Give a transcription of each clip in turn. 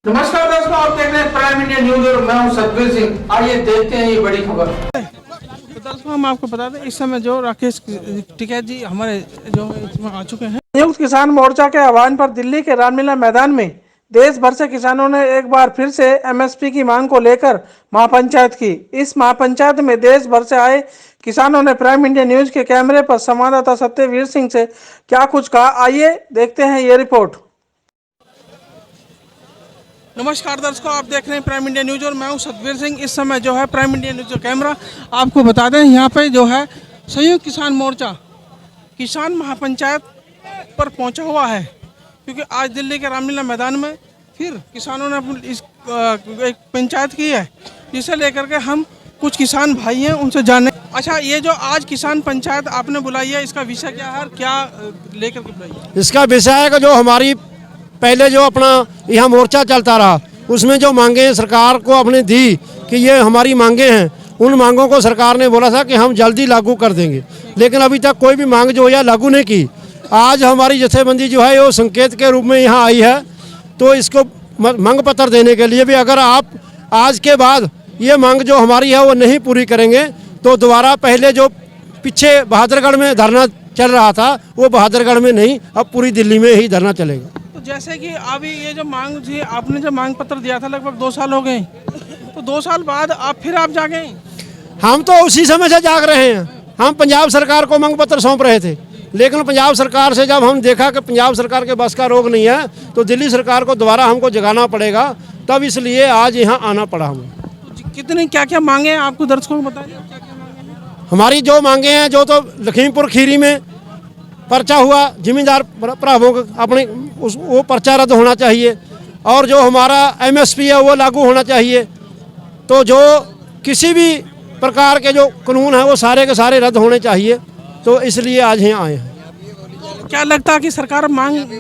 नमस्कार दोस्तों, आप देख रहे हैं प्राइम इंडिया न्यूज और मैं हूं सतबीर सिंह। आइए देखते हैं ये बड़ी खबर। तो दर्शकों, हम आपको बता दें इस समय जो राकेश टिकैत जी हमारे जो इसमें आ चुके हैं। संयुक्त किसान मोर्चा के आह्वान पर दिल्ली के रामलीला मैदान में देश भर से किसानों ने एक बार फिर से एमएसपी की मांग को लेकर महापंचायत की। इस महापंचायत में देश भर से आए किसानों ने प्राइम इंडिया न्यूज के कैमरे पर संवाददाता सत्यवीर सिंह से क्या कुछ कहा, आइए देखते हैं ये रिपोर्ट। नमस्कार दर्शकों, आप देख रहे हैं प्राइम इंडिया न्यूज और मैं हूं सतबीर सिंह। इस समय जो है प्राइम इंडिया न्यूज का कैमरा आपको बता दें, यहाँ पे जो है संयुक्त किसान मोर्चा किसान महापंचायत पर पहुंचा हुआ है, क्योंकि आज दिल्ली के रामलीला मैदान में फिर किसानों ने इस एक पंचायत की है, जिसे लेकर के हम कुछ किसान भाई हैं उनसे जाने। अच्छा, ये जो आज किसान पंचायत आपने बुलाई है, इसका विषय क्या है और क्या लेकर के बुलाई है? इसका विषय है कि जो हमारी पहले जो अपना यहाँ मोर्चा चलता रहा, उसमें जो मांगे सरकार को अपने दी कि ये हमारी मांगे हैं, उन मांगों को सरकार ने बोला था कि हम जल्दी लागू कर देंगे, लेकिन अभी तक कोई भी मांग जो है लागू नहीं की। आज हमारी जथेबंदी जो है वो संकेत के रूप में यहाँ आई है, तो इसको मांग पत्र देने के लिए भी अगर आप आज के बाद ये मांग जो हमारी है वो नहीं पूरी करेंगे तो दोबारा पहले जो पीछे बहादुरगढ़ में धरना चल रहा था वो बहादुरगढ़ में नहीं, अब पूरी दिल्ली में ही धरना चलेगा। तो जैसे कि अभी ये जो मांग थी, आपने जो मांग पत्र दिया था लगभग 2 साल हो गए, तो 2 साल बाद आप जागे? हम तो उसी समय से जाग रहे हैं। हम पंजाब सरकार को मांग पत्र सौंप रहे थे, लेकिन पंजाब सरकार से जब हम देखा कि पंजाब सरकार के बस का रोग नहीं है, तो दिल्ली सरकार को दोबारा हमको जगाना पड़ेगा, तब इसलिए आज यहाँ आना पड़ा हमें। कितनी क्या क्या मांगे हैं आपको दर्शकों को बताइए, क्या क्या मांगे हैं? हमारी जो मांगे हैं, जो तो लखीमपुर खीरी में पर्चा हुआ जिम्मेदार प्रावों अपने वो पर्चा रद्द होना चाहिए, और जो हमारा एमएसपी है वो लागू होना चाहिए। तो जो किसी भी प्रकार के जो कानून है वो सारे के सारे रद्द होने चाहिए, तो इसलिए आज यहाँ आए हैं। क्या लगता है कि सरकार मान लेगी?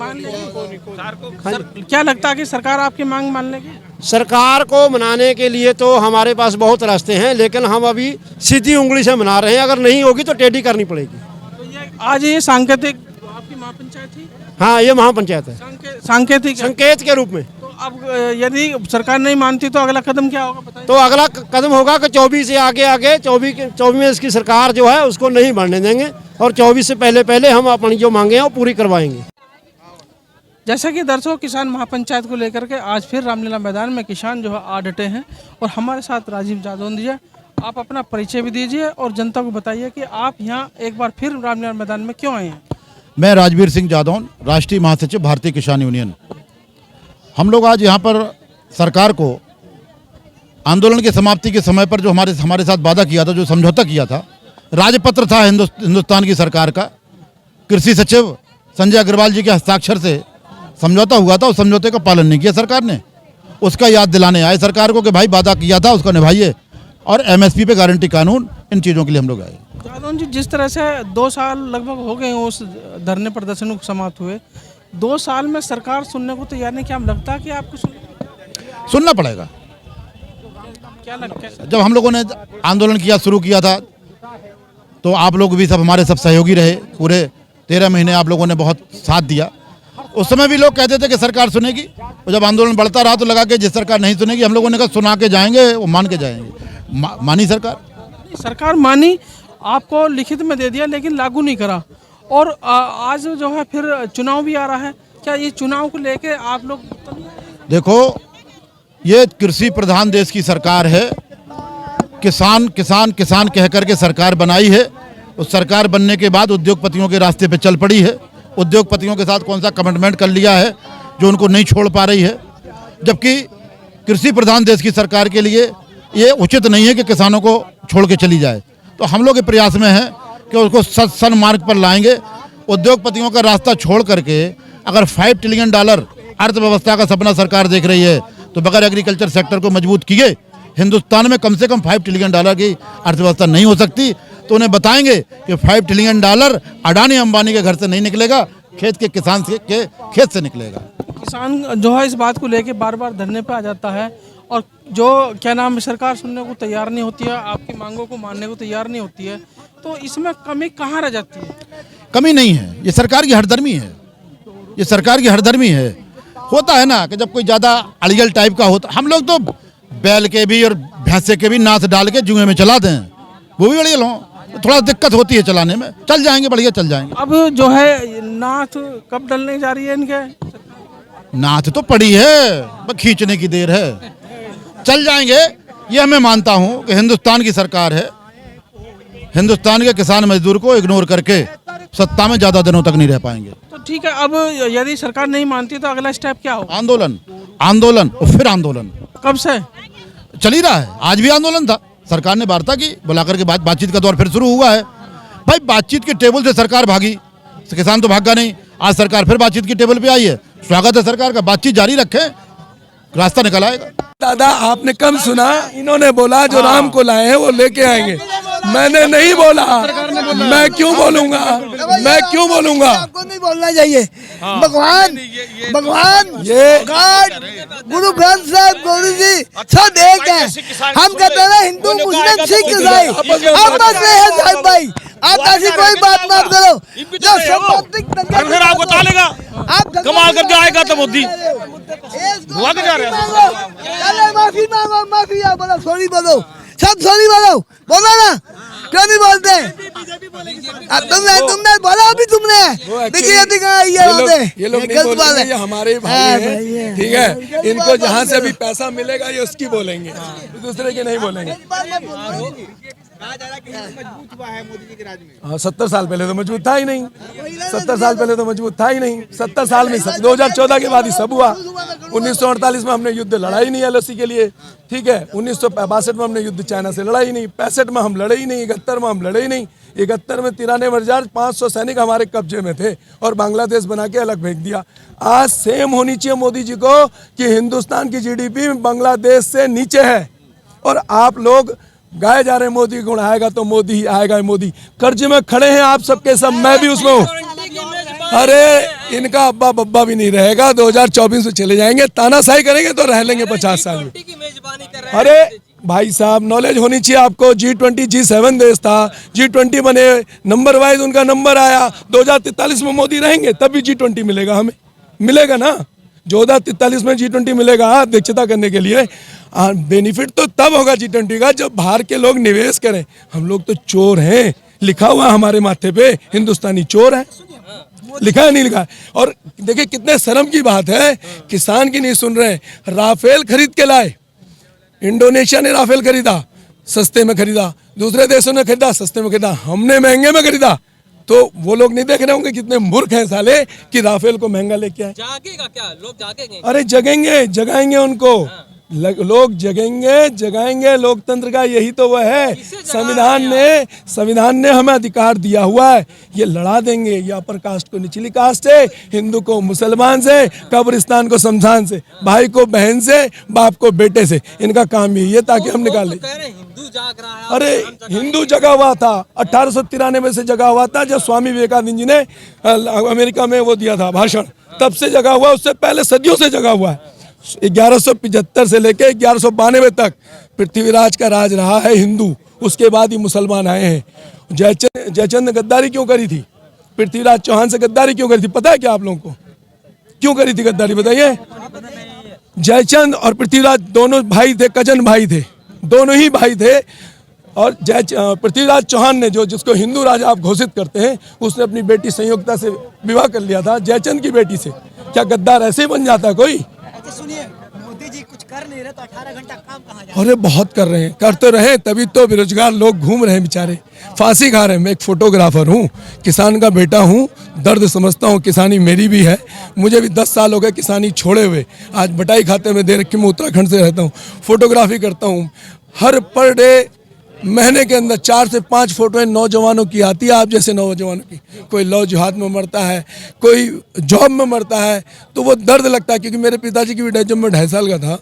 क्या लगता है कि सरकार आपकी मांग मान लेगी? सरकार को मनाने के लिए तो हमारे पास बहुत रास्ते हैं, लेकिन हम अभी सीधी उंगली से मना रहे हैं। अगर नहीं होगी तो टेढ़ी करनी पड़ेगी। तो ये आज ये सांकेतिक आपकी महापंचायत थी? हाँ, ये महापंचायत है, सांकेतिक संकेत के रूप में। तो अब यदि सरकार नहीं मानती तो अगला कदम क्या होगा बताइए? तो अगला कदम होगा कि 24 से आगे 24 में इसकी सरकार जो है उसको नहीं बढ़ने देंगे, और 24 से पहले हम अपनी जो मांगे हैं वो पूरी करवाएंगे। जैसा कि दर्शकों, किसान महापंचायत को लेकर के आज फिर रामलीला मैदान में किसान जो है आ डटे हैं, और हमारे साथ राजीव जादौन जी, आप अपना परिचय भी दीजिए और जनता को बताइए कि आप यहाँ एक बार फिर रामलीला मैदान में क्यों आए हैं? मैं राजवीर सिंह जादौन, राष्ट्रीय महासचिव भारतीय किसान यूनियन। हम लोग आज यहाँ पर सरकार को आंदोलन की समाप्ति के समय पर जो हमारे साथ वादा किया था, जो समझौता किया था, राजपत्र था हिंदुस्तान की सरकार का, कृषि सचिव संजय अग्रवाल जी के हस्ताक्षर से समझौता हुआ था, उस समझौते का पालन नहीं किया सरकार ने। उसका याद दिलाने आए सरकार को कि भाई वादा किया था उसका निभाइए, और एमएसपी पे गारंटी कानून, इन चीज़ों के लिए हम लोग आए। जादौन जी, जिस तरह से 2 साल लगभग हो गए उस धरने प्रदर्शन को समाप्त हुए, 2 साल में सरकार सुनने को तैयार नहीं, क्या लगता है कि आपको सुनना पड़ेगा? क्या लगता है? जब हम लोगों ने आंदोलन शुरू किया था तो आप लोग भी सब हमारे सब सहयोगी रहे, पूरे 13 महीने आप लोगों ने बहुत साथ दिया। उस समय भी लोग कहते थे कि सरकार सुनेगी, और जब आंदोलन बढ़ता रहा तो लगा कि जिस सरकार नहीं सुनेगी, हम लोगों ने कहा सुना के जाएंगे, वो मान के जाएंगे। मानी सरकार मानी, आपको लिखित में दे दिया, लेकिन लागू नहीं करा, और आज जो है फिर चुनाव भी आ रहा है। क्या ये चुनाव को लेके आप लोग? देखो, ये कृषि प्रधान देश की सरकार है, किसान किसान किसान कह करके सरकार बनाई है। उस सरकार बनने के बाद उद्योगपतियों के रास्ते पे चल पड़ी है। उद्योगपतियों के साथ कौन सा कमिटमेंट कर लिया है जो उनको नहीं छोड़ पा रही है, जबकि कृषि प्रधान देश की सरकार के लिए ये उचित नहीं है कि किसानों को छोड़ के चली जाए। तो हम लोग के प्रयास में हैं कि उसको सन्मार्ग पर लाएंगे। उद्योगपतियों का रास्ता छोड़ करके अगर $5 ट्रिलियन अर्थव्यवस्था का सपना सरकार देख रही है, तो बगैर एग्रीकल्चर सेक्टर को मजबूत किए हिंदुस्तान में कम से कम $5 ट्रिलियन की अर्थव्यवस्था नहीं हो सकती। तो उन्हें बताएंगे कि $5 ट्रिलियन अडानी अंबानी के घर से नहीं निकलेगा, खेत के किसान के खेत से निकलेगा। किसान जो है इस बात को लेके बार बार धरने पे आ जाता है, और जो क्या नाम है, सरकार सुनने को तैयार नहीं होती है, आपकी मांगों को मानने को तैयार नहीं होती है, तो इसमें कमी कहाँ रह जाती है? कमी नहीं है, ये सरकार की हरदर्मी है, ये सरकार की हरदर्मी है। होता है ना कि जब कोई ज़्यादा अड़ियल टाइप का होता, हम लोग तो बैल के भी और भैंसे के भी नाथ डाल के जुए में चलाते हैं, वो भी अड़ियल हों, तो थोड़ा दिक्कत होती है चलाने में। चल जाएंगे, बढ़िया चल जाएंगे। अब जो है नाथ कब डलने जा रही है इनके? नाथ तो पड़ी है, बस खींचने की देर है, चल जाएंगे। ये मैं मानता हूँ कि हिंदुस्तान की सरकार है, हिंदुस्तान के किसान मजदूर को इग्नोर करके सत्ता में ज़्यादा दिनों तक नहीं रह पाएंगे। तो ठीक है, अब यदि सरकार नहीं मानती तो अगला स्टेप क्या होगा? आंदोलन, आंदोलन और फिर आंदोलन। कब से चल ही रहा है, आज भी आंदोलन था, सरकार ने वार्ता की, बुलाकर के बातचीत का दौर फिर शुरू हुआ है। भाई बातचीत के टेबल से सरकार भागी, किसान तो भागा नहीं, आज सरकार फिर बातचीत की टेबल पे आई है, स्वागत है सरकार का, बातचीत जारी रखें, रास्ता निकल आएगा। दादा आपने कम सुना, इन्होंने बोला जो राम को लाए हैं वो लेके आएंगे, मैंने नहीं बोला। मैं क्यों बोलूंगा, मैं क्यों बोलूंगा? आपको नहीं बोलना चाहिए। भगवान ये गुरु ग्रंथ साहब, गुरु जी सब एक है। हम कहते हैं हिंदू मुस्लिम सिख ईसाई आपस में है साहब भाई, आप ऐसी कोई बात मत करो जो फिर आपको तालेगा, आप कमाल करके आएगा तो मोदी हुआ क्या रहा है। माफी मांगो, माफी आप बोलो, सॉरी बोलो, सब सॉरी बोलो, बोलो ना, क्यों नहीं बोलते? तुमने बोला अभी, तुमने ये लोग नहीं बोलेंगे, ये हमारे भाई हैं, ठीक है। इनको जहाँ से भी पैसा मिलेगा ये उसकी बोलेंगे, दूसरे के नहीं बोलेंगे। हाँ, 70 साल पहले तो मजबूत था ही नहीं, 70 साल पहले तो मजबूत था ही नहीं। 70 साल में 2014 के बाद ही सब हुआ। 1948 में हमने युद्ध लड़ा ही नहीं LOC के लिए, ठीक है। 1962 में हमने युद्ध चाइना से लड़ा ही नहीं, 65 में हम लड़े ही नहीं, 71 में हम लड़े ही नहीं। 71 में 93,500 सैनिक हमारे कब्जे में थे और बांग्लादेश बना के अलग फेंक दिया। आज सेम होनी चाहिए मोदी जी को कि हिंदुस्तान की GDP बांग्लादेश से नीचे है और आप लोग गाए जा रहे हैं मोदी गुण आएगा तो मोदी ही आएगा। मोदी कर्ज में खड़े हैं आप सबके सब, मैं भी उसमें हूँ। अरे इनका अब्बा बब्बा भी नहीं रहेगा, 2024 में चले जाएंगे, तानाशाही करेंगे तो रह लेंगे 50 साल में। अरे भाई साहब नॉलेज होनी चाहिए आपको। G20 G7 देश था, G20 बने, नंबर वाइज उनका नंबर आया। 2043 में मोदी रहेंगे तब भी G20 मिलेगा, हमें मिलेगा ना। 2043 में G20 मिलेगा अध्यक्षता करने के लिए। बेनिफिट तो तब होगा G20 का जब बाहर के लोग निवेश करें। हम लोग तो चोर हैं, लिखा हुआ हमारे माथे पे हिंदुस्तानी चोर है, लिखा है नहीं लिखा है। और देखिए कितने शर्म की बात है, किसान की नहीं सुन रहे। राफेल खरीद के लाए, इंडोनेशिया ने राफेल खरीदा, सस्ते में खरीदा, दूसरे देशों ने खरीदा, सस्ते में खरीदा, हमने महंगे में खरीदा। तो वो लोग नहीं देख रहे होंगे कितने मूर्ख हैं साले कि राफेल को महंगा लेके आए। जागेगा क्या, लोग जागेंगे? अरे जगेंगे, जगाएंगे उनको, लोग जगेंगे, जगाएंगे। लोकतंत्र का यही तो वह है। संविधान ने हमें अधिकार दिया हुआ है, ये लड़ा देंगे। ये अपर कास्ट को निचली कास्ट से, हिंदू को मुसलमान से, कब्रिस्तान को शमशान से, भाई को बहन से, बाप को बेटे से। इनका काम यही है ताकि हम निकाल लें। हिंदू जाग रहा है। अरे हिंदू जगा हुआ था, 1893 से जगा हुआ था जब स्वामी विवेकानंद जी ने अमेरिका में वो दिया था भाषण, तब से जगा हुआ। उससे पहले सदियों से जगा हुआ है। 1175 से लेके 1192 तक पृथ्वीराज का राज रहा है हिंदू, उसके बाद ही मुसलमान आए हैं। जयचंद ने गद्दारी क्यों करी थी? पृथ्वीराज चौहान से गद्दारी क्यों करी थी? पता है क्या आप लोगों को क्यों करी थी गद्दारी? बताइए। जयचंद और पृथ्वीराज दोनों भाई थे, कजन भाई थे, दोनों ही भाई थे। और पृथ्वीराज चौहान ने, जो जिसको हिंदू राजा आप घोषित करते हैं, उसने अपनी बेटी संयोगता से विवाह कर लिया था जयचंद की बेटी से। क्या गद्दार ऐसे ही बन जाता कोई? सुनिए, मोदी जी कुछ कर नहीं रहे तो 18 घंटा काम कहाँ जाए? अरे बहुत कर रहे हैं, कर तो रहे, तभी तो बेरोजगार लोग घूम रहे हैं बेचारे, फांसी खा रहे हैं। मैं एक फोटोग्राफर हूँ, किसान का बेटा हूँ, दर्द समझता हूँ, किसानी मेरी भी है। मुझे भी 10 साल हो गए किसानी छोड़े हुए। आज बटाई खाते में दे रखी, मैं उत्तराखंड से रहता हूँ, फोटोग्राफी करता हूँ। हर पर डे महीने के अंदर 4 से 5 फोटोएं नौजवानों की आती है, आप जैसे नौजवानों की। कोई लौ जिहाद में मरता है, कोई जॉब में मरता है, तो वो दर्द लगता है। क्योंकि मेरे पिताजी की भी डेथ जब मैं 2.5 साल का था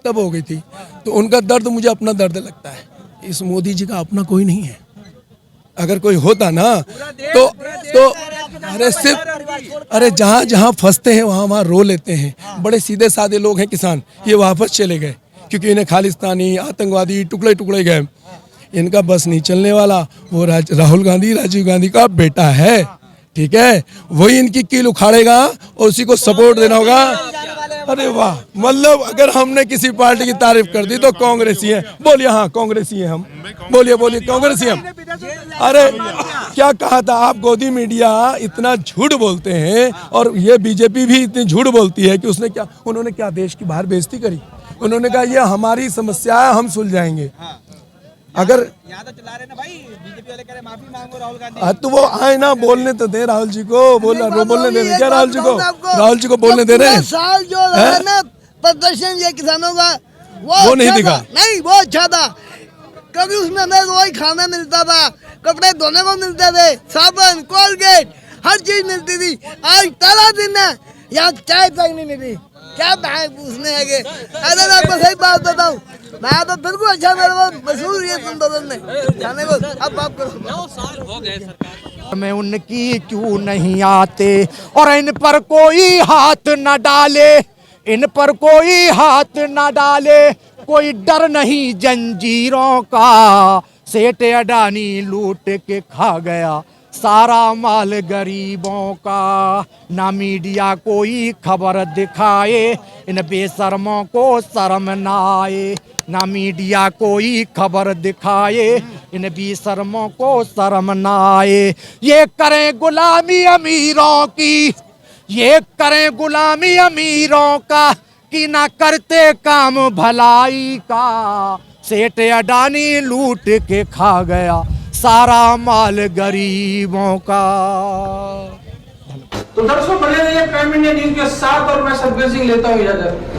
तब हो गई थी, तो उनका दर्द मुझे अपना दर्द लगता है। इस मोदी जी का अपना कोई नहीं है। अगर कोई होता ना तो अरे सिर्फ अरे जहाँ जहाँ फंसते हैं वहाँ रो लेते हैं। बड़े सीधे साधे लोग हैं किसान, ये वापस चले गए क्योंकि इन्हें खालिस्तानी, आतंकवादी, टुकड़े टुकड़े गए। इनका बस नहीं चलने वाला। वो राहुल गांधी, राजीव गांधी का बेटा है, ठीक है, वही इनकी कील उखाड़ेगा और उसी को सपोर्ट देना होगा। अरे वाह, मतलब अगर हमने किसी पार्टी की तारीफ कर दी तो कांग्रेसी हैं। बोलिए हाँ कांग्रेसी हैं हम, बोलिए बोलिए कांग्रेसी हम। अरे क्या कहा था आप, गोदी मीडिया इतना झूठ बोलते हैं और ये बीजेपी भी इतनी झूठ बोलती है कि उन्होंने क्या देश की बाहर बेइज्जती करी। उन्होंने कहा ये हमारी समस्या है, हम सुलझाएंगे। अगर चला रहे ना भाई, बीजेपी वाले कह रहे माफी मांगो राहुल गांधी। तो वो आए ना, बोलने तो दे राहुल जी को, बोलने दे रहे क्या राहुल जी को, राहुल जी को बोलने दे रहे हैं। साल जो रहा ना प्रदर्शन ये किसानों का वो नहीं दिखा, नहीं वो अच्छा था, क्योंकि उसमें हमें रोज खाना मिलता था, कपड़े धोने को मिलते थे, साबुन कोलगेट हर चीज मिलती थी। आज ताला दिन है, यहाँ चाय तक नहीं मिली, क्या पूछने है। अरे आपको सही बात बताऊं, मैं तो बिल्कुल अच्छा, मेरे को मशहूर ये सुंदरबन में जाने को। अब बात करो, 9 साल हो गए सरकार में उनकी क्यों नहीं आते और इन पर कोई हाथ न डाले, इन पर कोई हाथ न डाले, कोई डर नहीं जंजीरों का। सेठ अडानी लूट के खा गया सारा माल गरीबों का। ना मीडिया कोई खबर दिखाए, इन बेशर्मों को शर्म न आए। ना मीडिया कोई खबर दिखाए, इन बेशर्मों को शर्म न आए। ये करें गुलामी अमीरों की, ये करें गुलामी अमीरों का, कि ना करते काम भलाई का। सेठ अडानी लूट के खा गया सारा माल गरीबों का। तो दर्शकों बने रहिए प्राइम इंडिया न्यूज के साथ और मैं सतबीर सिंह लेता हूँ इजाजत।